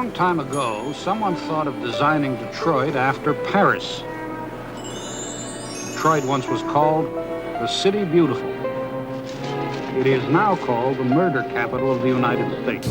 long time ago, someone thought of designing Detroit after Paris. Detroit once was called the City Beautiful. It is now called the murder capital of the United States.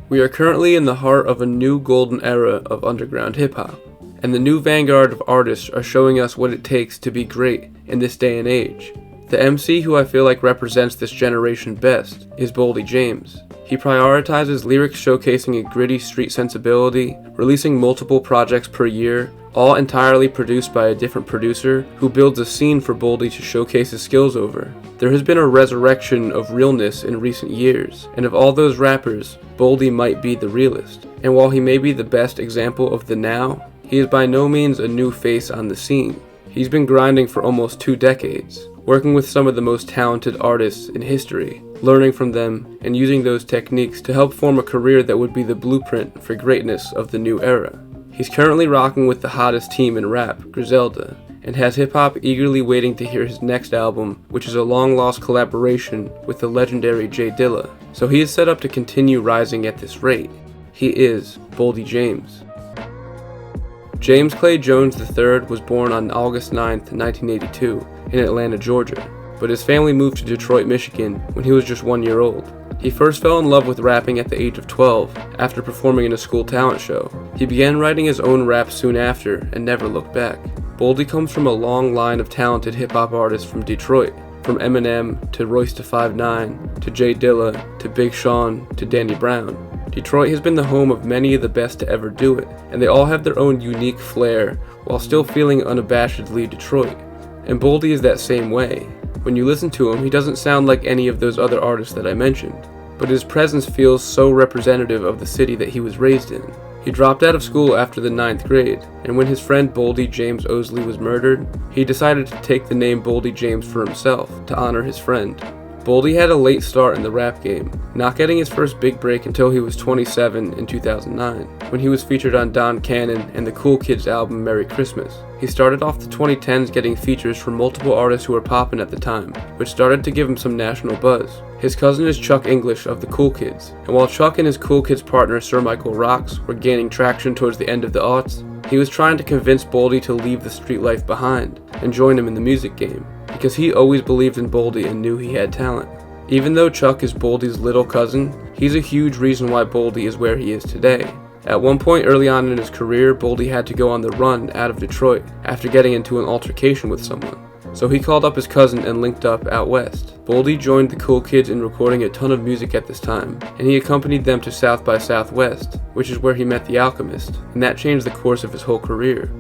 We are currently in the heart of a new golden era of underground hip-hop, and the new vanguard of artists are showing us what it takes to be great in this day and age. The MC who I feel like represents this generation best is Boldy James. He prioritizes lyrics showcasing a gritty street sensibility, releasing multiple projects per year, all entirely produced by a different producer who builds a scene for Boldy to showcase his skills over. There has been a resurrection of realness in recent years, and of all those rappers, Boldy might be the realest. And while he may be the best example of the now, he is by no means a new face on the scene. He's been grinding for almost 2 decades, working with some of the most talented artists in history, learning from them, and using those techniques to help form a career that would be the blueprint for greatness of the new era. He's currently rocking with the hottest team in rap, Griselda, and has hip-hop eagerly waiting to hear his next album, which is a long-lost collaboration with the legendary J Dilla. So he is set up to continue rising at this rate. He is Boldy James. James Clay Jones III was born on August 9th, 1982, in Atlanta, Georgia, but his family moved to Detroit, Michigan when he was just 1 year old. He first fell in love with rapping at the age of 12 after performing in a school talent show. He began writing his own raps soon after and never looked back. Boldy comes from a long line of talented hip-hop artists from Detroit, from Eminem to Royce da 5'9", to J Dilla, to Big Sean, to Danny Brown. Detroit has been the home of many of the best to ever do it, and they all have their own unique flair while still feeling unabashedly Detroit. And Boldy is that same way. When you listen to him, he doesn't sound like any of those other artists that I mentioned, but his presence feels so representative of the city that he was raised in. He dropped out of school after the 9th grade, and when his friend Boldy James Osley was murdered, he decided to take the name Boldy James for himself to honor his friend. Boldy had a late start in the rap game, not getting his first big break until he was 27 in 2009, when he was featured on Don Cannon and the Cool Kids album Merry Christmas. He started off the 2010s getting features from multiple artists who were poppin' at the time, which started to give him some national buzz. His cousin is Chuck English of the Cool Kids, and while Chuck and his Cool Kids partner Sir Michael Rocks were gaining traction towards the end of the aughts, he was trying to convince Boldy to leave the street life behind and join him in the music game, because he always believed in Boldy and knew he had talent. Even though Chuck is Boldy's little cousin, he's a huge reason why Boldy is where he is today. At one point early on in his career, Boldy had to go on the run out of Detroit after getting into an altercation with someone. So he called up his cousin and linked up out west. Boldy joined the Cool Kids in recording a ton of music at this time, and he accompanied them to South by Southwest, which is where he met The Alchemist, and that changed the course of his whole career.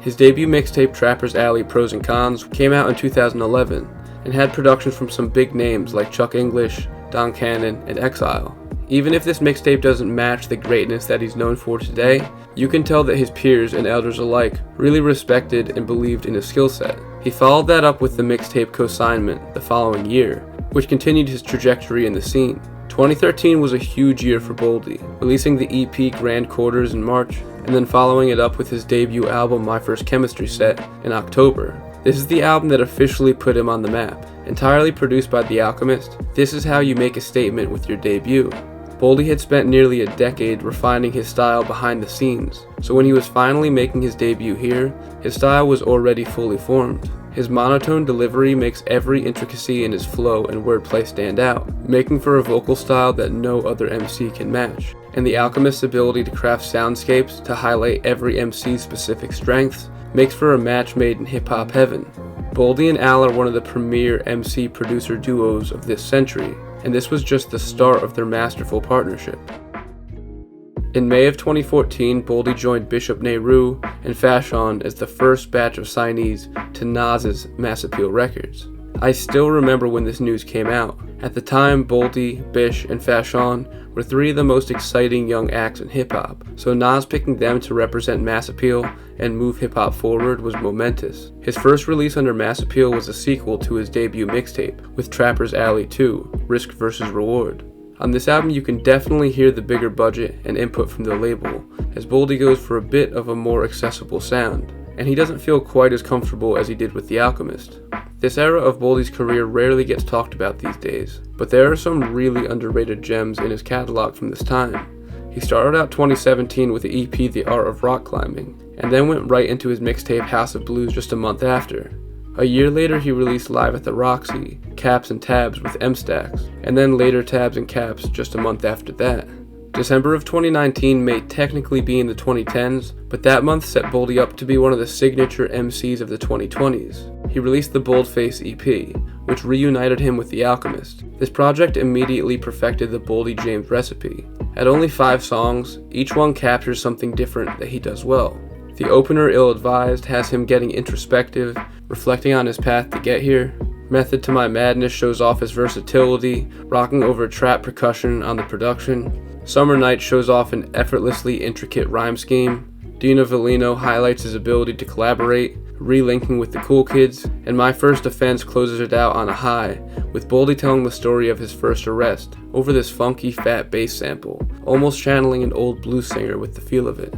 His debut mixtape Trapper's Alley Pros and Cons came out in 2011, and had production from some big names like Chuck English, Don Cannon, and Exile. Even if this mixtape doesn't match the greatness that he's known for today, you can tell that his peers and elders alike really respected and believed in his skill set. He followed that up with the mixtape Consignment the following year, which continued his trajectory in the scene. 2013 was a huge year for Boldy, releasing the EP Grand Quarters in March, and then following it up with his debut album My First Chemistry Set in October. This is the album that officially put him on the map. Entirely produced by The Alchemist, this is how you make a statement with your debut. Boldy had spent nearly a decade refining his style behind the scenes, so when he was finally making his debut here, his style was already fully formed. His monotone delivery makes every intricacy in his flow and wordplay stand out, making for a vocal style that no other MC can match. And The Alchemist's ability to craft soundscapes to highlight every MC's specific strengths makes for a match made in hip-hop heaven. Boldy and Al are one of the premier MC producer duos of this century, and this was just the start of their masterful partnership. In May of 2014, Boldy joined Bishop Nehru and Fashawn as the first batch of signees to Nas's Mass Appeal Records. I still remember when this news came out. At the time, Boldy, Bish, and Fashawn were 3 of the most exciting young acts in hip-hop, so Nas picking them to represent Mass Appeal and move hip-hop forward was momentous. His first release under Mass Appeal was a sequel to his debut mixtape, with Trapper's Alley 2, Risk vs. Reward. On this album you can definitely hear the bigger budget and input from the label, as Boldy goes for a bit of a more accessible sound, and he doesn't feel quite as comfortable as he did with The Alchemist. This era of Boldy's career rarely gets talked about these days, but there are some really underrated gems in his catalog from this time. He started out 2017 with the EP The Art of Rock Climbing, and then went right into his mixtape House of Blues just a month after. A year later he released Live at the Roxy, Caps and Tabs with M-Stacks, and then later Tabs and Caps just a month after that. December of 2019 may technically be in the 2010s, but that month set Boldy up to be one of the signature MCs of the 2020s. He released the Boldface EP, which reunited him with The Alchemist. This project immediately perfected the Boldy James recipe. At only 5 songs, each one captures something different that he does well. The opener, Ill-Advised, has him getting introspective, reflecting on his path to get here. Method to My Madness shows off his versatility, rocking over trap percussion on the production. Summer Night shows off an effortlessly intricate rhyme scheme. Dino Valino highlights his ability to collaborate, relinking with the cool kids, and My First Offense closes it out on a high, with Boldy telling the story of his first arrest over this funky fat bass sample, almost channeling an old blues singer with the feel of it.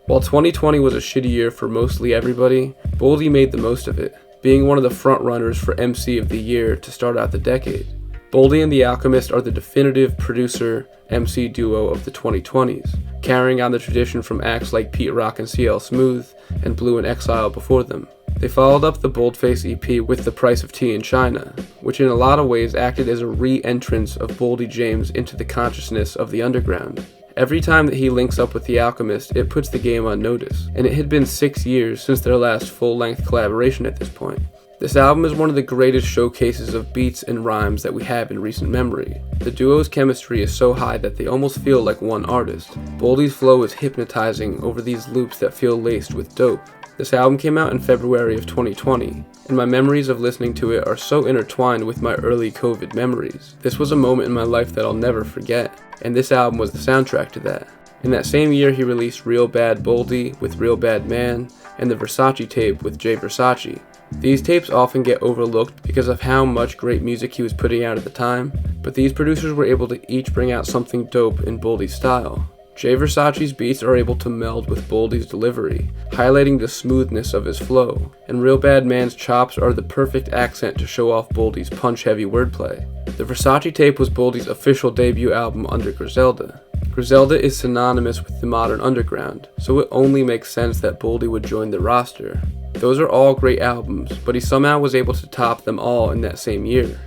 While 2020 was a shitty year for mostly everybody, Boldy made the most of it, being one of the front runners for MC of the Year to start out the decade. Boldy and The Alchemist are the definitive producer-MC duo of the 2020s, carrying on the tradition from acts like Pete Rock and CL Smooth, and Blue and Exile before them. They followed up the Boldface EP with The Price of Tea in China, which in a lot of ways acted as a re-entrance of Boldy James into the consciousness of the underground. Every time that he links up with The Alchemist, it puts the game on notice, and it had been 6 years since their last full-length collaboration at this point. This album is one of the greatest showcases of beats and rhymes that we have in recent memory. The duo's chemistry is so high that they almost feel like one artist. Boldy's flow is hypnotizing over these loops that feel laced with dope. This album came out in February of 2020, and my memories of listening to it are so intertwined with my early COVID memories. This was a moment in my life that I'll never forget, and this album was the soundtrack to that. In that same year he released Real Bad Boldy with Real Bad Man, and the Versace tape with Jay Versace. These tapes often get overlooked because of how much great music he was putting out at the time, but these producers were able to each bring out something dope in Boldy's style. Jay Versace's beats are able to meld with Boldy's delivery, highlighting the smoothness of his flow, and Real Bad Man's chops are the perfect accent to show off Boldy's punch-heavy wordplay. The Versace tape was Boldy's official debut album under Griselda. Griselda is synonymous with the modern underground, so it only makes sense that Boldy would join the roster. Those are all great albums, but he somehow was able to top them all in that same year.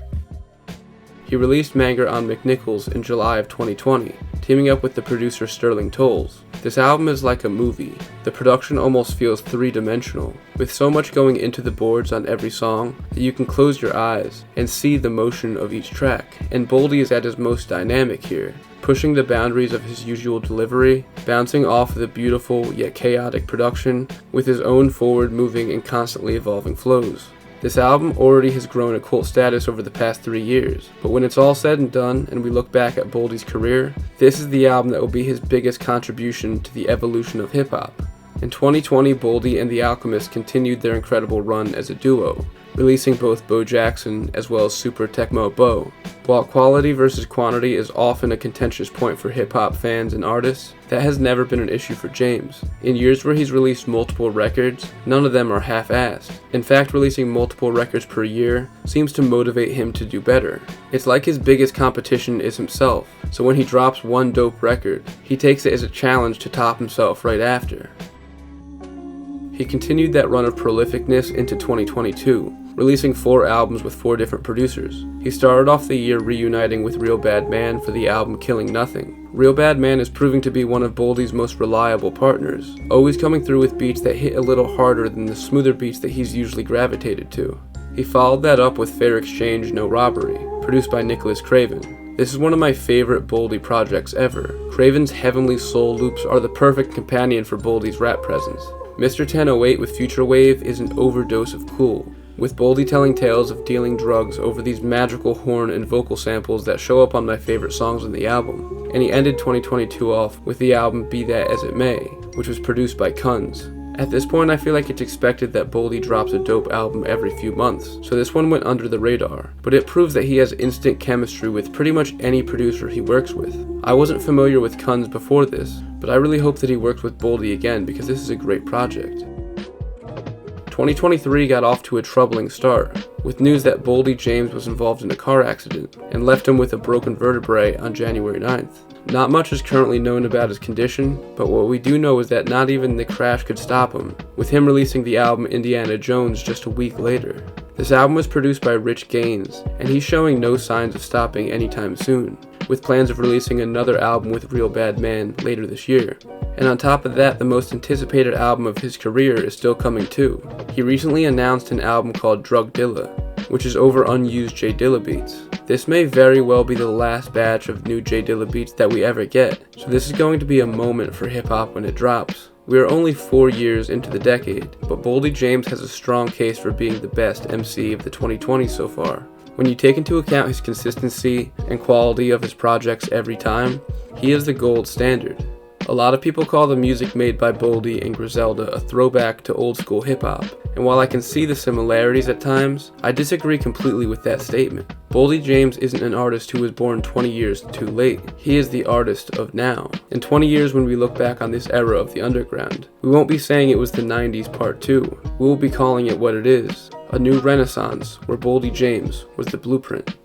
He released Manga on McNichols in July of 2020, teaming up with the producer Sterling Tolles. This album is like a movie. The production almost feels three-dimensional, with so much going into the boards on every song that you can close your eyes and see the motion of each track. And Boldy is at his most dynamic here, pushing the boundaries of his usual delivery, bouncing off the beautiful yet chaotic production with his own forward-moving and constantly evolving flows. This album already has grown a cult status over the past 3 years, but when it's all said and done and we look back at Boldy's career, this is the album that will be his biggest contribution to the evolution of hip-hop. In 2020, Boldy and The Alchemist continued their incredible run as a duo, releasing both Bo Jackson as well as Super Tecmo Bo. While quality versus quantity is often a contentious point for hip-hop fans and artists, that has never been an issue for James. In years where he's released multiple records, none of them are half-assed. In fact, releasing multiple records per year seems to motivate him to do better. It's like his biggest competition is himself, so when he drops one dope record, he takes it as a challenge to top himself right after. He continued that run of prolificness into 2022, releasing 4 albums with 4 different producers. He started off the year reuniting with Real Bad Man for the album Killing Nothing. Real Bad Man is proving to be one of Boldy's most reliable partners, always coming through with beats that hit a little harder than the smoother beats that he's usually gravitated to. He followed that up with Fair Exchange No Robbery, produced by Nicholas Craven. This is one of my favorite Boldy projects ever. Craven's heavenly soul loops are the perfect companion for Boldy's rap presence. Mr. 1008 with Future Wave is an overdose of cool, with Boldy telling tales of dealing drugs over these magical horn and vocal samples that show up on my favorite songs on the album. And he ended 2022 off with the album Be That As It May, which was produced by Kunz. At this point, I feel like it's expected that Boldy drops a dope album every few months, so this one went under the radar, but it proves that he has instant chemistry with pretty much any producer he works with. I wasn't familiar with Kunz before this, but I really hope that he works with Boldy again because this is a great project. 2023 got off to a troubling start, with news that Boldy James was involved in a car accident and left him with a broken vertebrae on January 9th. Not much is currently known about his condition, but what we do know is that not even the crash could stop him, with him releasing the album Indiana Jones just a week later. This album was produced by Rich Gaines, and he's showing no signs of stopping anytime soon, with plans of releasing another album with Real Bad Man later this year. And on top of that, the most anticipated album of his career is still coming too. He recently announced an album called Drug Dilla, which is over unused J Dilla beats. This may very well be the last batch of new J Dilla beats that we ever get, so this is going to be a moment for hip hop when it drops. We are only 4 years into the decade, but Boldy James has a strong case for being the best MC of the 2020s so far. When you take into account his consistency and quality of his projects every time, he is the gold standard. A lot of people call the music made by Boldy and Griselda a throwback to old school hip hop, and while I can see the similarities at times, I disagree completely with that statement. Boldy James isn't an artist who was born 20 years too late. He is the artist of now. In 20 years, when we look back on this era of the underground, we won't be saying it was the 90s part 2. We will be calling it what it is, a new renaissance where Boldy James was the blueprint.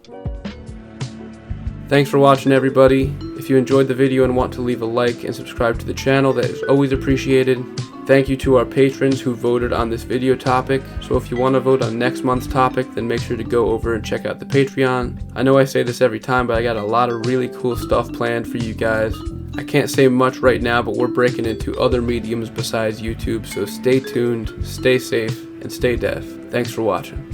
Thanks for watching, everybody. If you enjoyed the video and want to leave a like and subscribe to the channel, that is always appreciated. Thank you to our patrons who voted on this video topic, so if you want to vote on next month's topic, then make sure to go over and check out the Patreon. I know I say this every time, but I got a lot of really cool stuff planned for you guys. I can't say much right now, but we're breaking into other mediums besides YouTube, so stay tuned, stay safe, and stay deaf. Thanks for watching.